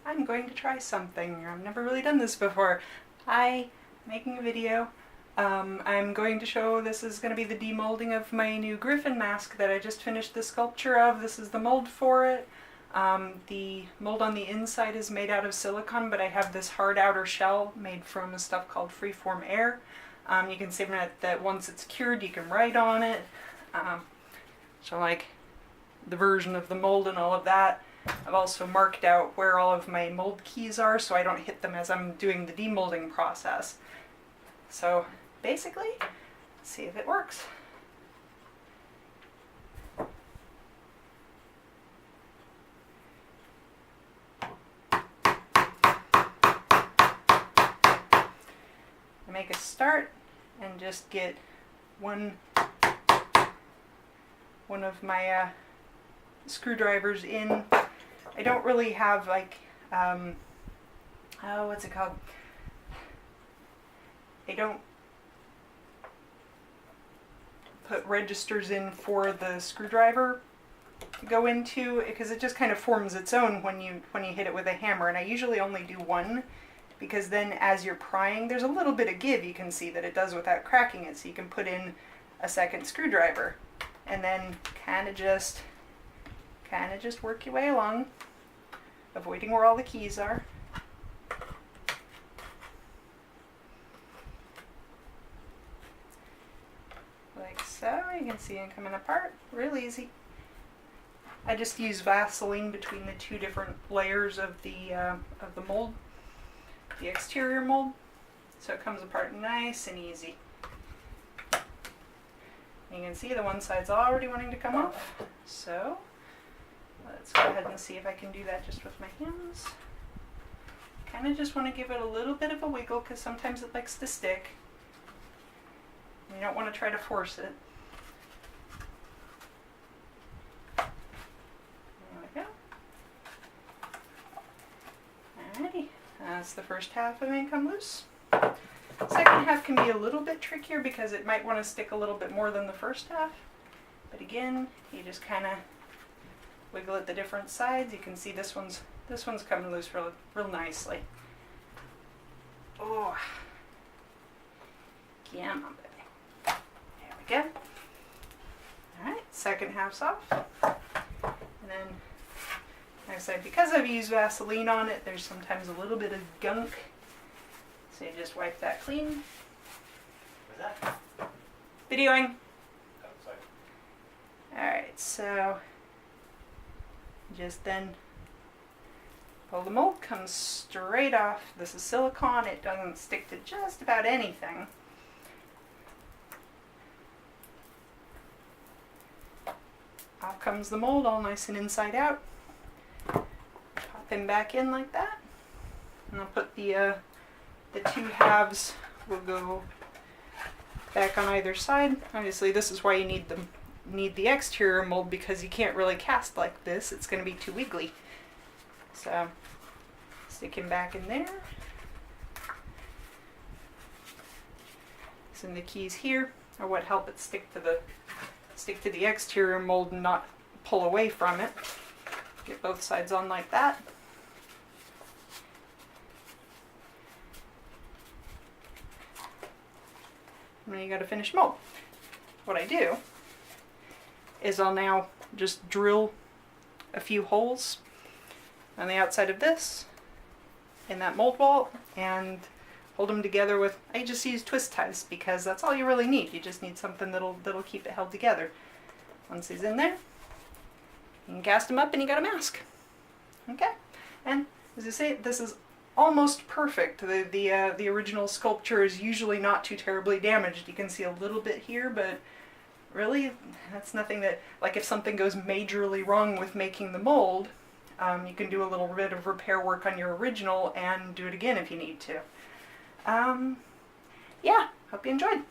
I'm going to try something. I've never really done this before. Making a video. I'm going to show, this is going to be the demolding of my new Griffon mask that I just finished the sculpture of. This is the mold for it. The mold on the inside is made out of silicone, but I have this hard outer shell made from a stuff called freeform air. You can see that once it's cured you can write on it. So like the version of the mold and all of that. I've also marked out where all of my mold keys are so I don't hit them as I'm doing the demolding process. So basically, let's see if it works. I make a start and just get one of my screwdrivers in. I don't really have like, what's it called? I don't put registers in for the screwdriver to go into, because it just kind of forms its own when you hit it with a hammer, and I usually only do one, because then as you're prying there's a little bit of give, you can see that it does without cracking it, so you can put in a second screwdriver and then kind of just work your way along, avoiding where all the keys are. Like so, you can see it coming apart real easy. I just use Vaseline between the two different layers of the mold, the exterior mold, so it comes apart nice and easy. You can see the one side's already wanting to come off, so let's go ahead and see if I can do that just with my hands. Kind of just want to give it a little bit of a wiggle because sometimes it likes to stick. You don't want to try to force it. There we go. Alrighty, that's the first half of it come loose. Second half can be a little bit trickier because it might want to stick a little bit more than the first half. But again, you just kind of wiggle at the different sides. You can see this one's coming loose real nicely. Oh, yeah, baby. There we go. All right, second half's off, and then, like I said, because I've used Vaseline on it, there's sometimes a little bit of gunk. So you just wipe that clean. What's that? Videoing. Oh, sorry. Alright, so just then pull the mold, comes straight off. This is silicone, it doesn't stick to just about anything. Off comes the mold, all nice and inside out. Pop him back in like that. And I'll put the two halves will go back on either side. Obviously this is why you need the exterior mold, because you can't really cast like this. It's going to be too wiggly. So stick him back in there. So the keys here are what help it stick to the exterior mold and not pull away from it. Get both sides on like that. And then you got a finished mold. What I do is I'll now just drill a few holes on the outside of this in that mold wall and hold them together with, I just use twist ties because that's all you really need. You just need something that'll keep it held together. Once he's in there, you can cast him up and you got a mask. Okay, and as I say, this is almost perfect. The original sculpture is usually not too terribly damaged. You can see a little bit here, but really that's nothing that, like if something goes majorly wrong with making the mold, you can do a little bit of repair work on your original and do it again if you need to. Yeah, hope you enjoyed.